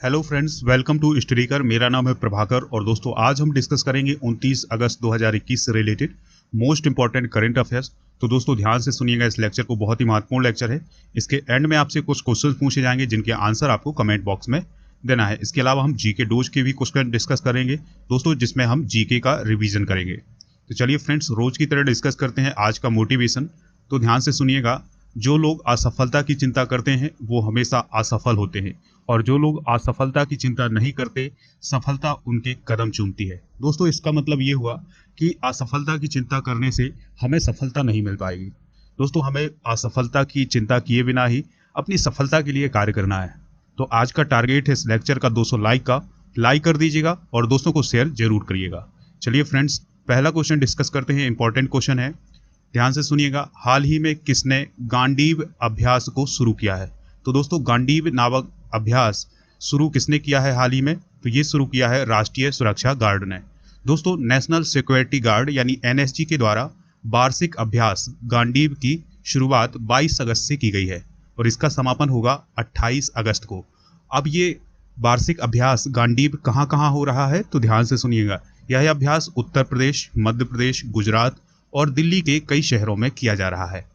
Hello friends, welcome to Studykar. मेरा नाम है प्रभाकर और दोस्तों आज हम डिस्कस करेंगे 29 अगस्त 2021 से related most important current affairs. तो दोस्तों ध्यान से सुनिएगा, इस लेक्चर को बहुत ही महत्वपूर्ण लेक्चर है। इसके एंड में आपसे कुछ क्वेश्चन पूछे जाएंगे जिनके आंसर आपको कमेंट बॉक्स में देना है। इसके अलावा हम जीके डोज के भी क्वेश्चन डिस्कस करेंगे दोस्तों, जिसमें हम जीके का रिविजन करेंगे। तो चलिए फ्रेंड्स, रोज की तरह डिस्कस करते हैं आज का मोटिवेशन। तो ध्यान से सुनिएगा, जो लोग असफलता की चिंता करते हैं वो हमेशा असफल होते हैं, और जो लोग असफलता की चिंता नहीं करते सफलता उनके कदम चूमती है। दोस्तों इसका मतलब ये हुआ कि असफलता की चिंता करने से हमें सफलता नहीं मिल पाएगी। दोस्तों हमें असफलता की चिंता किए बिना ही अपनी सफलता के लिए कार्य करना है। तो आज का टारगेट है इस लेक्चर का 200 लाइक का। लाइक कर दीजिएगा और दोस्तों को शेयर जरूर करिएगा। चलिए फ्रेंड्स, पहला क्वेश्चन डिस्कस करते हैं। इंपॉर्टेंट क्वेश्चन है, ध्यान से सुनिएगा। हाल ही में किसने गांडीव अभ्यास को शुरू किया है? तो दोस्तों गांडीव नामक अभ्यास शुरू किसने किया है हाल ही में? तो ये शुरू किया है राष्ट्रीय सुरक्षा गार्ड ने। दोस्तों नेशनल सिक्योरिटी गार्ड यानी एनएसजी के द्वारा वार्षिक अभ्यास गांडीव की शुरुआत 22 अगस्त से की गई है और इसका समापन होगा 28 अगस्त को। अब ये वार्षिक अभ्यास गांडीव कहाँ कहाँ हो रहा है? तो ध्यान से सुनिएगा। यह अभ्यास उत्तर प्रदेश, मध्य प्रदेश, गुजरात और दिल्ली के कई शहरों में किया जा रहा है।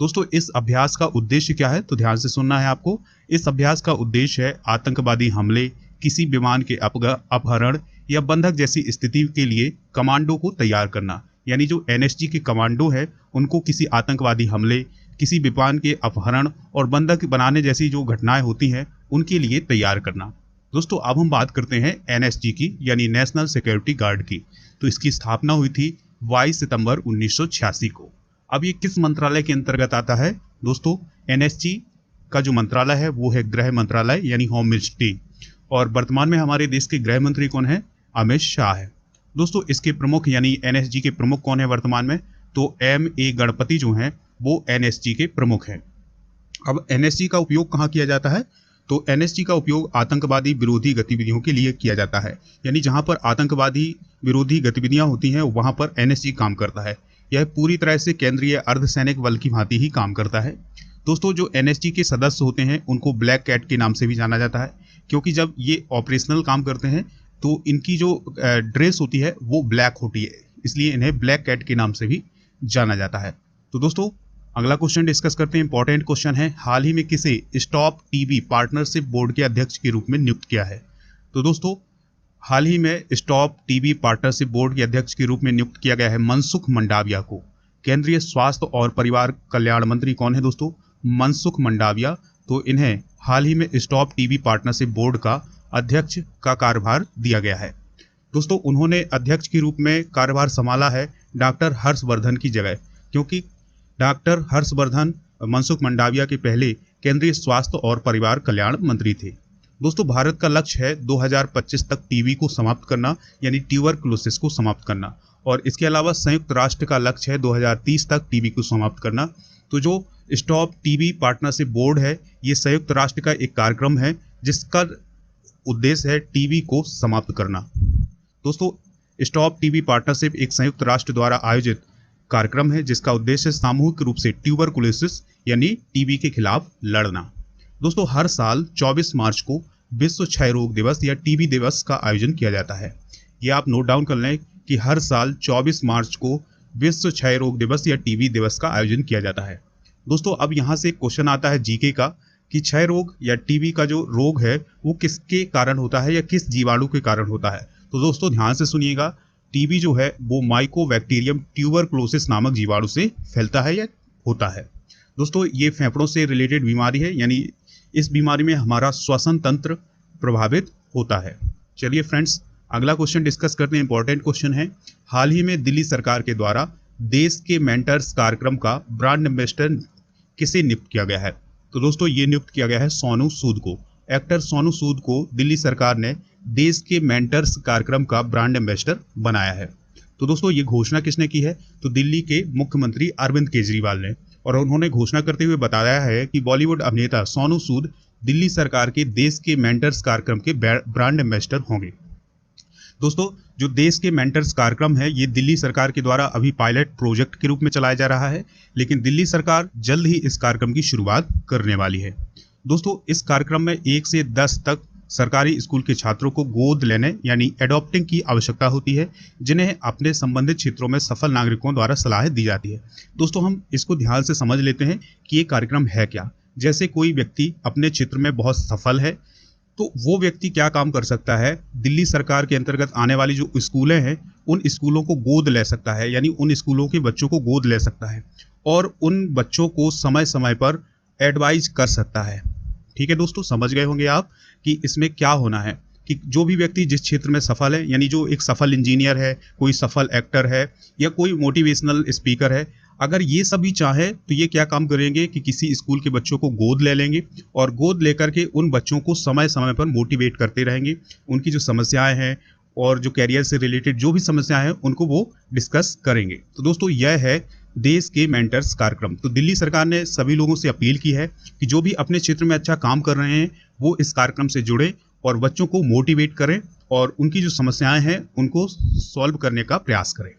दोस्तों इस अभ्यास का उद्देश्य क्या है? तो ध्यान से सुनना है आपको। इस अभ्यास का उद्देश्य है आतंकवादी हमले, किसी विमान के अपहरण या बंधक जैसी स्थिति के लिए कमांडो को तैयार करना। यानी जो एनएसजी के कमांडो है उनको किसी आतंकवादी हमले, किसी विमान के अपहरण और बंधक बनाने जैसी जो घटनाएं होती हैं उनके लिए तैयार करना। दोस्तों अब हम बात करते हैं एनएसजी की यानी नेशनल सिक्योरिटी गार्ड की। तो इसकी स्थापना हुई थी 22 सितंबर 1986 को। अब ये किस मंत्रालय के अंतर्गत आता है? दोस्तों एनएसजी का जो मंत्रालय है वो है गृह मंत्रालय यानी होम मिनिस्ट्री, और वर्तमान में हमारे देश के गृह मंत्री कौन है? अमित शाह है। दोस्तों इसके प्रमुख यानी एनएसजी के प्रमुख कौन है वर्तमान में? तो ए गणपति जो हैं वो एनएसजी के प्रमुख हैं। अब एनएसजी का उपयोग कहाँ किया जाता है? तो एनएसजी का उपयोग आतंकवादी विरोधी गतिविधियों के लिए किया जाता है। यानी जहां पर आतंकवादी विरोधी गतिविधियां होती हैं वहां पर एनएसजी काम करता है। यह पूरी तरह से केंद्रीय अर्धसैनिक बल की भांति ही काम करता है। दोस्तों जो एनएसजी के सदस्य होते हैं उनको ब्लैक कैट के नाम से भी जाना जाता है, क्योंकि जब ये ऑपरेशनल काम करते हैं तो इनकी जो ड्रेस होती है वो ब्लैक होती है, इसलिए इन्हें ब्लैक कैट के नाम से भी जाना जाता है। तो दोस्तों अगला क्वेश्चन डिस्कस करते हैं। इंपॉर्टेंट क्वेश्चन है, हाल ही में किसे स्टॉप टीबी पार्टनरशिप बोर्ड के अध्यक्ष के रूप में नियुक्त किया है? तो दोस्तों हाल ही में स्टॉप टीबी पार्टनरशिप बोर्ड के अध्यक्ष के रूप में नियुक्त किया गया है मनसुख मंडाविया को। केंद्रीय स्वास्थ्य और परिवार कल्याण मंत्री कौन है दोस्तों? मनसुख मंडाविया। तो इन्हें हाल ही में स्टॉप टीबी पार्टनरशिप बोर्ड का अध्यक्ष का कार्यभार दिया गया है। दोस्तों उन्होंने अध्यक्ष के रूप में कार्यभार संभाला है डॉक्टर हर्षवर्धन की जगह, क्योंकि डॉक्टर हर्षवर्धन मनसुख मंडाविया के पहले केंद्रीय स्वास्थ्य और परिवार कल्याण मंत्री थे। दोस्तों भारत का लक्ष्य है 2025 तक टीबी को समाप्त करना यानी ट्यूबरकुलोसिस को समाप्त करना, और इसके अलावा संयुक्त राष्ट्र का लक्ष्य है 2030 तक टीबी को समाप्त करना। तो जो स्टॉप टीबी पार्टनरशिप बोर्ड है ये संयुक्त राष्ट्र का एक कार्यक्रम है जिसका उद्देश्य है टीबी को समाप्त करना। दोस्तों स्टॉप टीबी पार्टनरशिप एक संयुक्त राष्ट्र द्वारा आयोजित कार्यक्रम है जिसका उद्देश्य सामूहिक रूप से ट्यूबरकुलोसिस यानी टीबी के खिलाफ लड़ना। दोस्तों हर साल 24 मार्च को विश्व क्षय रोग दिवस या टीबी दिवस का आयोजन किया जाता है। ये आप नोट डाउन कर लें कि हर साल 24 मार्च को विश्व क्षय रोग दिवस या टीबी दिवस का आयोजन किया जाता है। दोस्तों अब यहाँ से क्वेश्चन आता है जीके का कि क्षय रोग या टीबी का जो रोग है वो किसके कारण होता है या किस जीवाणु के कारण होता है? तो दोस्तों ध्यान से सुनिएगा, टीबी जो है वो माइकोबैक्टीरियम ट्यूबरकुलोसिस नामक जीवाणु से फैलता है या होता है। दोस्तों ये फेफड़ों से रिलेटेड बीमारी है, यानी इस बीमारी में हमारा श्वसन तंत्र प्रभावित होता है। चलिए फ्रेंड्स अगला क्वेश्चन डिस्कस करते हैं। इंपॉर्टेंट क्वेश्चन है, हाल ही में दिल्ली सरकार के द्वारा देश के मेंटर्स कार्यक्रम का ब्रांड एम्बेसडर किसे नियुक्त किया गया है? तो दोस्तों ये नियुक्त किया गया है सोनू सूद को। एक्टर सोनू सूद को दिल्ली सरकार ने देश के मेंटर्स कार्यक्रम का ब्रांड एम्बेसडर बनाया है। तो दोस्तों ये घोषणा किसने की है? तो दिल्ली के मुख्यमंत्री अरविंद केजरीवाल ने, और उन्होंने घोषणा करते हुए बताया है कि बॉलीवुड अभिनेता सोनू सूद दिल्ली सरकार के देश के मेंटर्स कार्यक्रम के ब्रांड एम्बेसडर होंगे। दोस्तों जो देश के मेंटर्स कार्यक्रम है ये दिल्ली सरकार के द्वारा अभी पायलट प्रोजेक्ट के रूप में चलाया जा रहा है, लेकिन दिल्ली सरकार जल्द ही इस कार्यक्रम की शुरुआत करने वाली है। दोस्तों इस कार्यक्रम में 1 से 10 तक सरकारी स्कूल के छात्रों को गोद लेने यानी एडॉप्टिंग की आवश्यकता होती है, जिन्हें अपने संबंधित क्षेत्रों में सफल नागरिकों द्वारा सलाह दी जाती है। दोस्तों हम इसको ध्यान से समझ लेते हैं कि ये कार्यक्रम है क्या। जैसे कोई व्यक्ति अपने क्षेत्र में बहुत सफल है तो वो व्यक्ति क्या काम कर सकता है, दिल्ली सरकार के अंतर्गत आने वाली जो स्कूलें हैं उन स्कूलों को गोद ले सकता है, यानी उन स्कूलों के बच्चों को गोद ले सकता है और उन बच्चों को समय समय पर एडवाइज कर सकता है। ठीक है दोस्तों, समझ गए होंगे आप कि इसमें क्या होना है कि जो भी व्यक्ति जिस क्षेत्र में सफल है, यानी जो एक सफल इंजीनियर है, कोई सफल एक्टर है या कोई मोटिवेशनल स्पीकर है, अगर ये सभी चाहे तो ये क्या काम करेंगे कि किसी स्कूल के बच्चों को गोद ले लेंगे और गोद लेकर के उन बच्चों को समय समय पर मोटिवेट करते रहेंगे। उनकी जो समस्याएं हैं और जो कैरियर से रिलेटेड जो भी समस्याएं हैं उनको वो डिस्कस करेंगे। तो दोस्तों यह है देश के मेंटर्स कार्यक्रम। तो दिल्ली सरकार ने सभी लोगों से अपील की है कि जो भी अपने क्षेत्र में अच्छा काम कर रहे हैं वो इस कार्यक्रम से जुड़े और बच्चों को मोटिवेट करें और उनकी जो समस्याएं हैं उनको सॉल्व करने का प्रयास करें।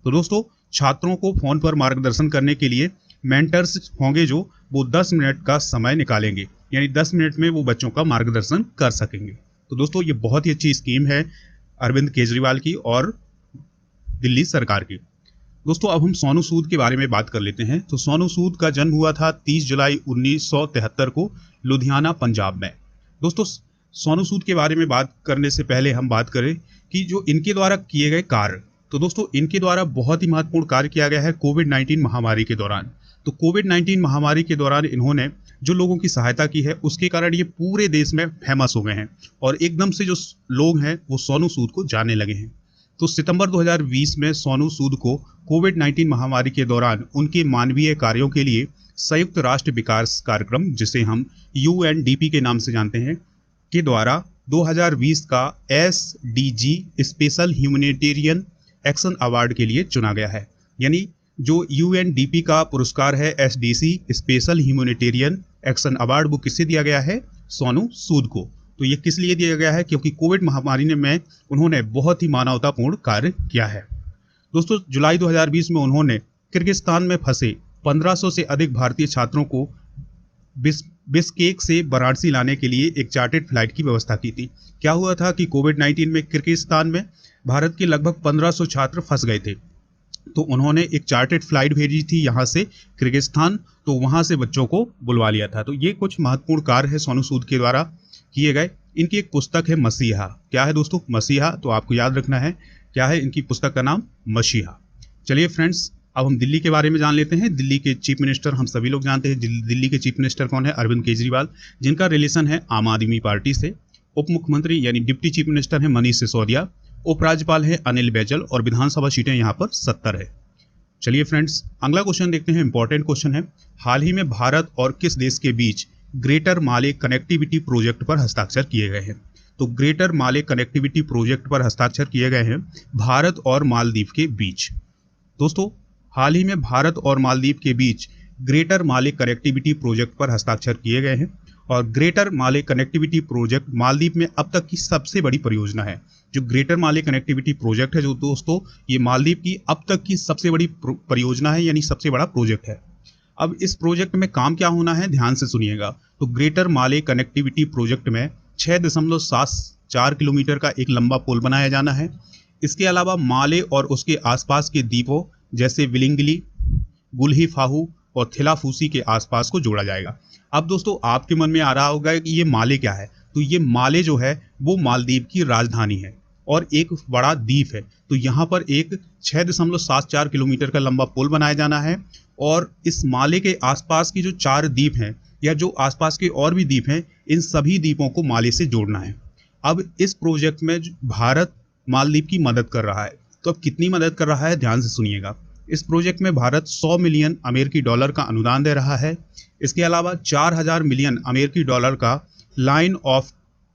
तो दोस्तों छात्रों को फोन पर मार्गदर्शन करने के लिए मेंटर्स होंगे जो वो 10 मिनट का समय निकालेंगे, यानी 10 मिनट में वो बच्चों का मार्गदर्शन कर सकेंगे। तो दोस्तों ये बहुत ही अच्छी स्कीम है अरविंद केजरीवाल की और दिल्ली सरकार की। दोस्तों अब हम सोनू सूद के बारे में बात कर लेते हैं। तो सोनू सूद का जन्म हुआ था 30 जुलाई 1973 को लुधियाना पंजाब में। दोस्तों सोनू सूद के बारे में बात करने से पहले हम बात करें कि जो इनके द्वारा किए गए कार्य, तो दोस्तों इनके द्वारा बहुत ही महत्वपूर्ण कार्य किया गया है कोविड-19 महामारी के दौरान। तो कोविड-19 महामारी के दौरान इन्होंने जो लोगों की सहायता की है उसके कारण ये पूरे देश में फेमस हो गए हैं और एकदम से जो लोग हैं वो सोनू सूद को जानने लगे हैं। तो सितंबर 2020 में सोनू सूद को कोविड-19 महामारी के दौरान उनके मानवीय कार्यों के लिए संयुक्त राष्ट्र विकास कार्यक्रम, जिसे हम UNDP के नाम से जानते हैं, के द्वारा 2020 का SDG special humanitarian action award के लिए चुना गया है। यानी जो UNDP का पुरस्कार है SDC special humanitarian action award, वो किससे दिया गया है? सोनू सूद को। तो ये किस लिए दिया गया है? क्योंकि कोविड महामारी में उन्होंने बहुत ही मानवतापूर्ण कार्य किया है। दोस्तों जुलाई 2020 में उन्होंने किर्गिस्तान में फंसे 1500 से अधिक भारतीय छात्रों को बिश्केक से वाराणसी लाने के लिए एक चार्टर्ड फ्लाइट की व्यवस्था की थी। क्या हुआ था कि कोविड-19 में किर्गिस्तान में भारत के लगभग 1500 छात्र फंस गए थे, तो उन्होंने एक चार्टर्ड फ्लाइट भेजी थी यहाँ से किर्गिस्तान, तो वहाँ से बच्चों को बुलवा लिया था। तो ये कुछ महत्वपूर्ण कार्य है सोनू सूद के द्वारा किए गए। इनकी एक पुस्तक है मसीहा। क्या है दोस्तों? मसीहा। तो आपको याद रखना है क्या है इनकी पुस्तक का नाम? मसीहा। चलिए फ्रेंड्स अब हम दिल्ली के बारे में जान लेते हैं। दिल्ली के चीफ मिनिस्टर हम सभी लोग जानते हैं। दिल्ली के चीफ मिनिस्टर कौन है? अरविंद केजरीवाल, जिनका रिलेशन है आम आदमी पार्टी से। उप मुख्यमंत्री यानी डिप्टी चीफ मिनिस्टर है मनीष सिसोदिया। उपराज्यपाल है अनिल बैजल और विधानसभा सीटें यहाँ पर 70 है। चलिए फ्रेंड्स अगला क्वेश्चन देखते हैं। इंपॉर्टेंट क्वेश्चन है। हाल ही में भारत और किस देश के बीच ग्रेटर माले कनेक्टिविटी प्रोजेक्ट पर हस्ताक्षर किए गए हैं? तो ग्रेटर माले कनेक्टिविटी प्रोजेक्ट पर हस्ताक्षर किए गए हैं भारत और मालदीव के बीच। दोस्तों हाल ही में भारत और मालदीव के बीच ग्रेटर माले कनेक्टिविटी प्रोजेक्ट पर हस्ताक्षर किए गए हैं और ग्रेटर माले कनेक्टिविटी प्रोजेक्ट मालदीव में अब तक की सबसे बड़ी परियोजना है। जो ग्रेटर माले कनेक्टिविटी प्रोजेक्ट है जो दोस्तों ये मालदीव की अब तक की सबसे बड़ी परियोजना है, यानी सबसे बड़ा प्रोजेक्ट है। अब इस प्रोजेक्ट में काम क्या होना है, ध्यान से सुनिएगा। तो ग्रेटर माले कनेक्टिविटी प्रोजेक्ट में 6.74 किलोमीटर का एक लंबा पुल बनाया जाना है। इसके अलावा माले और उसके आसपास के द्वीपों जैसे विलिंगली, गुल्ही फाहू और थिलाफूसी के आसपास को जोड़ा जाएगा। अब दोस्तों आपके मन में आ रहा होगा कि ये माले क्या है? तो ये माले जो है वो मालदीव की राजधानी है और एक बड़ा द्वीप है। तो यहाँ पर एक 6.74 किलोमीटर का लंबा पुल बनाया जाना है और इस माले के आसपास की जो 4 द्वीप हैं या जो आसपास के और भी द्वीप हैं, इन सभी द्वीपों को माले से जोड़ना है। अब इस प्रोजेक्ट में भारत मालदीव की मदद कर रहा है। तो अब कितनी मदद कर रहा है, ध्यान से सुनिएगा। इस प्रोजेक्ट में भारत 100 मिलियन अमेरिकी डॉलर का अनुदान दे रहा है। इसके अलावा 4000 मिलियन अमेरिकी डॉलर का लाइन ऑफ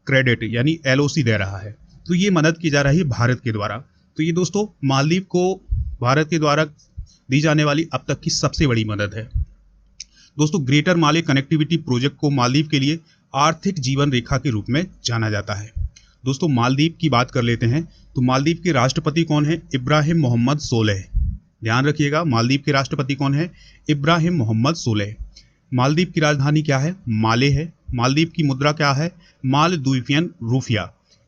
क्रेडिट यानी LOC दे रहा है। तो ये मदद की जा रही है भारत के द्वारा। तो ये दोस्तों मालदीव को भारत के द्वारा दी जाने वाली अब तक की सबसे बड़ी मदद है। दोस्तों ग्रेटर माले कनेक्टिविटी प्रोजेक्ट को मालदीव के लिए आर्थिक जीवन रेखा के रूप में जाना जाता है। दोस्तों मालदीव की बात कर लेते हैं। तो मालदीव के राष्ट्रपति कौन है? इब्राहिम मोहम्मद सोलेह। ध्यान रखिएगा, मालदीव के राष्ट्रपति कौन है? इब्राहिम मोहम्मद सोलेह। मालदीव की राजधानी क्या है? माले है। मालदीव की मुद्रा क्या है? मालदीवियन रूफिया।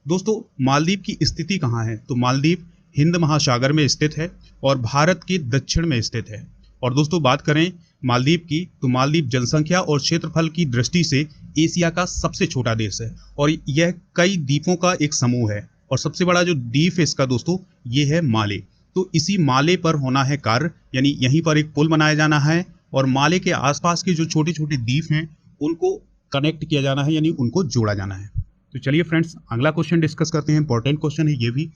दोस्तों मालदीव की स्थिति कहाँ है? तो मालदीव हिंद महासागर में स्थित है और भारत के दक्षिण में स्थित है। और दोस्तों बात करें मालदीव की, तो मालदीव जनसंख्या और क्षेत्रफल की दृष्टि से एशिया का सबसे छोटा देश है और यह कई द्वीपों का एक समूह है। और सबसे बड़ा जो द्वीप है इसका दोस्तों ये है माले। तो इसी माले पर होना है कार्य, यानी यहीं पर एक पुल बनाया जाना है और माले के आसपास के जो छोटे छोटे द्वीप हैं उनको कनेक्ट किया जाना है, यानी उनको जोड़ा जाना है। तो चलिए फ्रेंड्स अगला क्वेश्चन डिस्कस करते हैं। इंपॉर्टेंट क्वेश्चन है ये भी।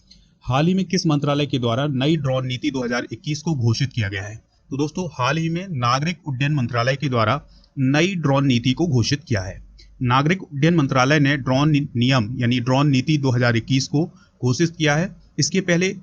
हाल ही में किस मंत्रालय के द्वारा नई ड्रोन नीति 2021 को घोषित किया गया है? तो दोस्तों हाल ही में नागरिक उड्डयन मंत्रालय के द्वारा नई ड्रोन नीति को घोषित किया है। नागरिक उड्डयन मंत्रालय ने ड्रोन नियम यानी ड्रोन नीति 2021 को घोषित किया है। इसके पहले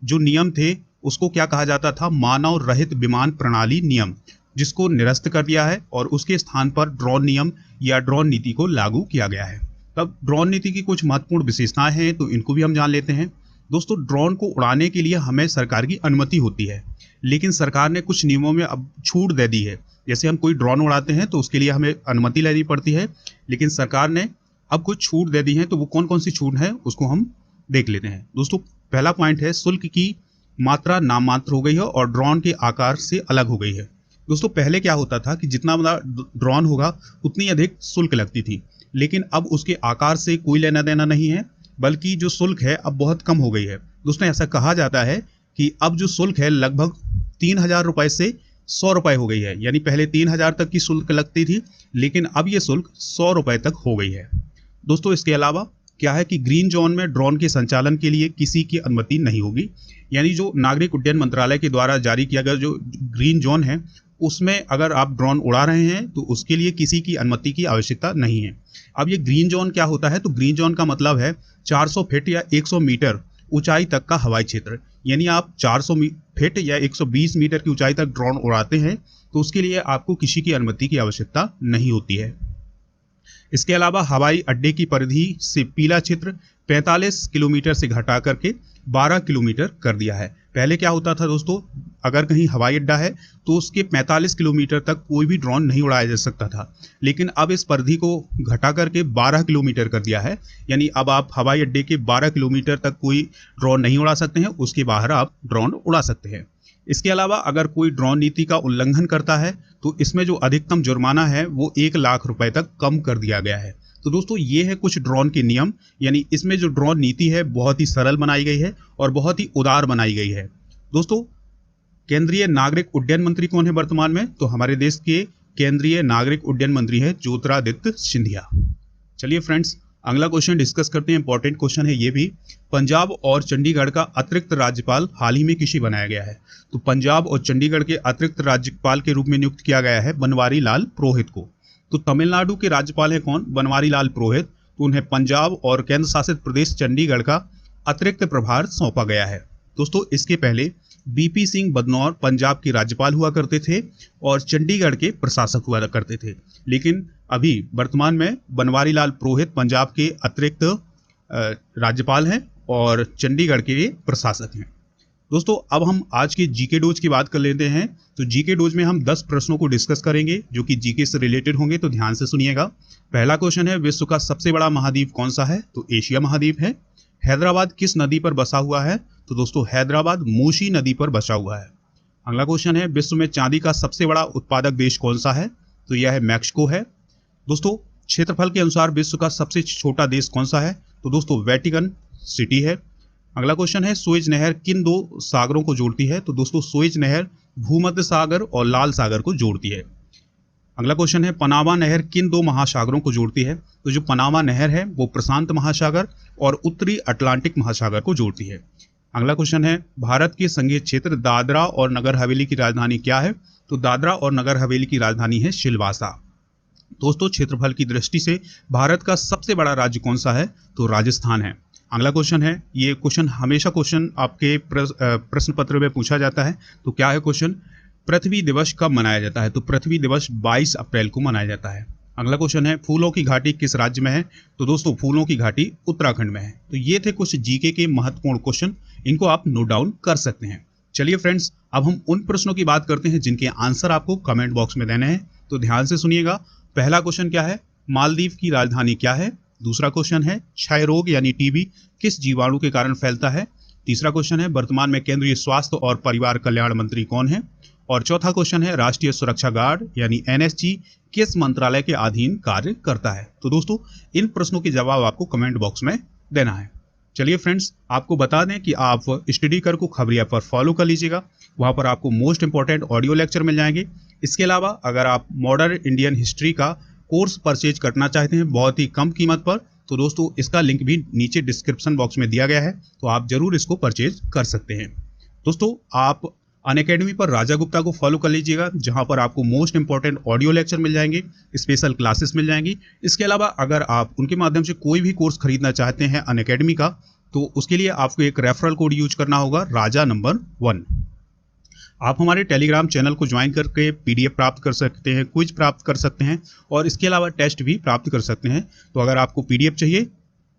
जो नियम थे उसको क्या कहा जाता था? मानव रहित विमान प्रणाली नियम, जिसको निरस्त कर दिया है और उसके स्थान पर ड्रोन नियम या ड्रोन नीति को लागू किया गया है। तब ड्रोन नीति की कुछ महत्वपूर्ण विशेषताएं हैं तो इनको भी हम जान लेते हैं। दोस्तों ड्रोन को उड़ाने के लिए हमें सरकार की अनुमति होती है, लेकिन सरकार ने कुछ नियमों में अब छूट दे दी है। जैसे हम कोई ड्रोन उड़ाते हैं तो उसके लिए हमें अनुमति लेनी पड़ती है, लेकिन सरकार ने अब कुछ छूट दे दी है। तो वो कौन कौन सी छूट है उसको हम देख लेते हैं। दोस्तों पहला पॉइंट है शुल्क की मात्रा नाम मात्र हो गई है और ड्रोन के आकार से अलग हो गई है। दोस्तों पहले क्या होता था कि जितना बड़ा ड्रोन होगा उतनी अधिक शुल्क लगती थी, लेकिन अब उसके आकार से कोई लेना देना नहीं है, बल्कि जो शुल्क है अब बहुत कम हो गई है। दोस्तों ऐसा कहा जाता है कि अब जो शुल्क है लगभग 3000 रुपए से 100 रुपए हो गई है। यानी पहले 3000 तक की शुल्क लगती थी, लेकिन अब ये शुल्क 100 रुपए तक हो गई है। दोस्तों इसके अलावा क्या है कि ग्रीन जोन में ड्रोन के संचालन के लिए किसी की अनुमति नहीं होगी। यानी जो नागरिक उड्डयन मंत्रालय के द्वारा जारी किया गया जो ग्रीन जोन है उसमें अगर आप ड्रोन उड़ा रहे हैं तो उसके लिए किसी की अनुमति की आवश्यकता नहीं है। अब ये ग्रीन जोन क्या होता है? तो ग्रीन जोन का मतलब है 400 फीट या 100 मीटर ऊंचाई तक का हवाई क्षेत्र। यानी आप 400 फीट या 120 मीटर की ऊंचाई तक ड्रोन उड़ाते हैं तो उसके लिए आपको किसी की अनुमति की आवश्यकता नहीं होती है। इसके अलावा हवाई अड्डे की परिधि से पीला क्षेत्र 45 किलोमीटर से घटा करके 12 किलोमीटर कर दिया है। पहले क्या होता था दोस्तों, अगर कहीं हवाई अड्डा है तो उसके 45 किलोमीटर तक कोई भी ड्रोन नहीं उड़ाया जा सकता था, लेकिन अब इस परिधि को घटा करके 12 किलोमीटर कर दिया है। यानी अब आप हवाई अड्डे के 12 किलोमीटर तक कोई ड्रोन नहीं उड़ा सकते हैं, उसके बाहर आप ड्रोन उड़ा सकते हैं। इसके अलावा अगर कोई ड्रोन नीति का उल्लंघन करता है तो इसमें जो अधिकतम जुर्माना है वो 1 लाख रुपए तक कम कर दिया गया है। तो दोस्तों ये है कुछ ड्रोन के नियम, यानी इसमें जो ड्रोन नीति है बहुत ही सरल बनाई गई है और बहुत ही उदार बनाई गई है। दोस्तों केंद्रीय नागरिक उड्डयन मंत्री कौन है वर्तमान में? तो हमारे देश के केंद्रीय नागरिक उड्डयन मंत्री है ज्योतिरादित्य सिंधिया। चलिए फ्रेंड्स अगला क्वेश्चन डिस्कस करते हैं। इंपॉर्टेंट क्वेश्चन है ये भी। पंजाब और चंडीगढ़ का अतिरिक्त राज्यपाल हाल ही में किसे बनाया गया है? तो पंजाब और चंडीगढ़ के अतिरिक्त राज्यपाल के रूप में नियुक्त किया गया है बनवारी लाल पुरोहित को। तो तमिलनाडु के राज्यपाल है कौन? बनवारी लाल पुरोहित। तो उन्हें पंजाब और केंद्र शासित प्रदेश चंडीगढ़ का अतिरिक्त प्रभार सौंपा गया है। दोस्तों इसके पहले बीपी सिंह बदनौर पंजाब के राज्यपाल हुआ करते थे और चंडीगढ़ के प्रशासक हुआ करते थे, लेकिन अभी वर्तमान में बनवारी लाल पुरोहित पंजाब के अतिरिक्त राज्यपाल हैं और चंडीगढ़ के प्रशासक हैं। दोस्तों अब हम आज के जीके डोज की बात कर लेते हैं। तो जीके डोज में हम 10 प्रश्नों को डिस्कस करेंगे जो कि जीके से रिलेटेड होंगे, तो ध्यान से सुनिएगा। पहला क्वेश्चन है विश्व का सबसे बड़ा महाद्वीप कौन सा है? तो एशिया महाद्वीप है। हैदराबाद किस नदी पर बसा हुआ है? तो दोस्तों हैदराबाद मूसी नदी पर बसा हुआ है। अगला क्वेश्चन है विश्व में चांदी का सबसे बड़ा उत्पादक देश कौन सा है? तो यह है मैक्सिको है। दोस्तों क्षेत्रफल के अनुसार विश्व का सबसे छोटा देश कौन सा है? तो दोस्तों वेटिकन सिटी है। अगला क्वेश्चन है सुएज नहर किन 2 सागरों को जोड़ती है? तो दोस्तों सुएज नहर भूमध्य सागर और लाल सागर को जोड़ती है। अगला क्वेश्चन है पनामा नहर किन 2 महासागरों को जोड़ती है? तो जो पनामा नहर है वो प्रशांत महासागर और उत्तरी अटलांटिक महासागर को जोड़ती है। अगला क्वेश्चन है भारत के संघीय क्षेत्र दादरा और नगर हवेली की राजधानी क्या है? तो दादरा और नगर हवेली की राजधानी है सिलवासा। दोस्तों क्षेत्रफल की दृष्टि से भारत का सबसे बड़ा राज्य कौन सा है? तो राजस्थान है। अगला क्वेश्चन है, ये क्वेश्चन हमेशा क्वेश्चन आपके प्रश्न पत्र में पूछा जाता है, तो क्या है क्वेश्चन? पृथ्वी दिवस कब मनाया जाता है? तो पृथ्वी दिवस 22 अप्रैल को मनाया जाता है। अगला क्वेश्चन है फूलों की घाटी किस राज्य में है? तो दोस्तों फूलों की घाटी उत्तराखंड में है। तो ये थे कुछ जीके के महत्वपूर्ण क्वेश्चन, इनको आप नोट डाउन कर सकते हैं। चलिए फ्रेंड्स अब हम उन प्रश्नों की बात करते हैं जिनके आंसर आपको कमेंट बॉक्स में देने हैं। तो ध्यान से सुनिएगा। पहला क्वेश्चन क्या है, मालदीव की राजधानी क्या है। दूसरा क्वेश्चन है, क्षय रोग यानी टीबी किस जीवाणु के कारण फैलता है। तीसरा क्वेश्चन है, वर्तमान में केंद्रीय स्वास्थ्य और परिवार कल्याण मंत्री कौन है। और चौथा क्वेश्चन है, राष्ट्रीय सुरक्षा गार्ड यानी एनएसजी किस मंत्रालय के अधीन कार्य करता है। तो दोस्तों इन प्रश्नों के जवाब आपको कमेंट बॉक्स में देना है। चलिए फ्रेंड्स, आपको बता दें कि आप स्टडी कर को खबरिया पर फॉलो कर लीजिएगा, वहाँ पर आपको मोस्ट इंपॉर्टेंट ऑडियो लेक्चर मिल जाएंगे। इसके अलावा अगर आप मॉडर्न इंडियन हिस्ट्री का कोर्स परचेज करना चाहते हैं बहुत ही कम कीमत पर, तो दोस्तों इसका लिंक भी नीचे डिस्क्रिप्शन बॉक्स में दिया गया है, तो आप जरूर इसको परचेज कर सकते हैं। दोस्तों आप अनअकैडमी पर राजा गुप्ता को फॉलो कर लीजिएगा, जहां पर आपको मोस्ट इंपॉर्टेंट ऑडियो लेक्चर मिल जाएंगे, स्पेशल क्लासेस मिल जाएंगी। इसके अलावा अगर आप उनके माध्यम से कोई भी कोर्स खरीदना चाहते हैं अनअकैडमी का, तो उसके लिए आपको एक रेफरल कोड यूज करना होगा, राजा नंबर 1। आप हमारे टेलीग्राम चैनल को ज्वाइन करके पीडीएफ प्राप्त कर सकते हैं, क्विज प्राप्त कर सकते हैं और इसके अलावा टेस्ट भी प्राप्त कर सकते हैं। तो अगर आपको पीडीएफ चाहिए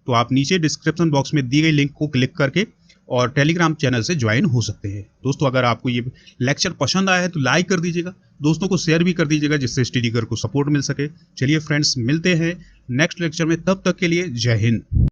तो आप नीचे डिस्क्रिप्शन बॉक्स में दी गई लिंक को क्लिक करके और टेलीग्राम चैनल से ज्वाइन हो सकते हैं। दोस्तों अगर आपको ये लेक्चर पसंद आया है तो लाइक कर दीजिएगा, दोस्तों को शेयर भी कर दीजिएगा, जिससे स्टडी कर को सपोर्ट मिल सके। चलिए फ्रेंड्स, मिलते हैं नेक्स्ट लेक्चर में, तब तक के लिए जय हिंद।